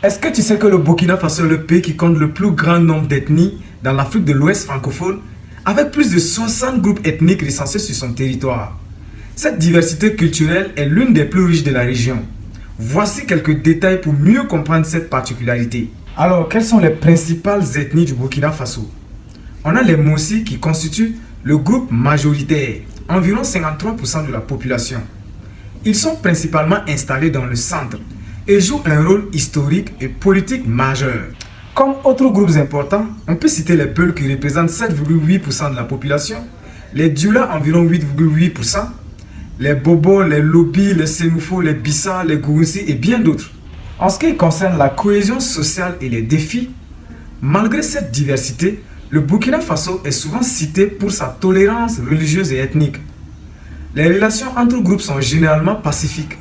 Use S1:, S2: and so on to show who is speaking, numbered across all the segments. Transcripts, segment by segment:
S1: Est-ce que tu sais que le Burkina Faso est le pays qui compte le plus grand nombre d'ethnies dans l'Afrique de l'Ouest francophone, avec plus de 60 groupes ethniques recensés sur son territoire? Cette diversité culturelle est l'une des plus riches de la région. Voici quelques détails pour mieux comprendre cette particularité. Alors, quelles sont les principales ethnies du Burkina Faso? On a les Mossi qui constituent le groupe majoritaire, environ 53% de la population. Ils sont principalement installés dans le centre et jouent un rôle historique et politique majeur. Comme autres groupes importants, on peut citer les Peuls qui représentent 7,8% de la population, les Dioula environ 8,8%, les Bobo, les Lobi, les Sénoufo, les Bissa, les Gouroussi et bien d'autres. En ce qui concerne la cohésion sociale et les défis, malgré cette diversité, le Burkina Faso est souvent cité pour sa tolérance religieuse et ethnique. Les relations entre groupes sont généralement pacifiques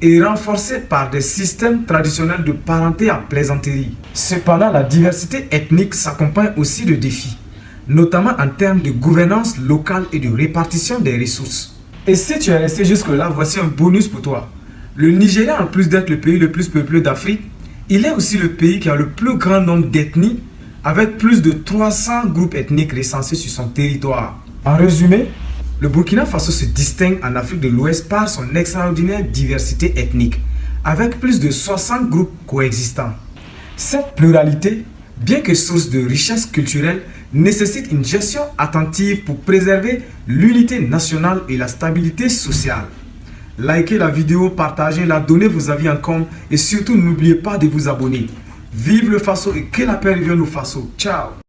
S1: et renforcées par des systèmes traditionnels de parenté à plaisanterie. Cependant, la diversité ethnique s'accompagne aussi de défis, notamment en termes de gouvernance locale et de répartition des ressources. Et si tu es resté jusque-là, voici un bonus pour toi. Le Nigeria, en plus d'être le pays le plus peuplé d'Afrique, il est aussi le pays qui a le plus grand nombre d'ethnies, avec plus de 300 groupes ethniques recensés sur son territoire. En résumé, le Burkina Faso se distingue en Afrique de l'Ouest par son extraordinaire diversité ethnique, avec plus de 60 groupes coexistants. Cette pluralité, bien que source de richesse culturelle, nécessite une gestion attentive pour préserver l'unité nationale et la stabilité sociale. Likez la vidéo, partagez-la, donnez vos avis en com et surtout n'oubliez pas de vous abonner. Vive le Faso et que la paix revienne au Faso. Ciao!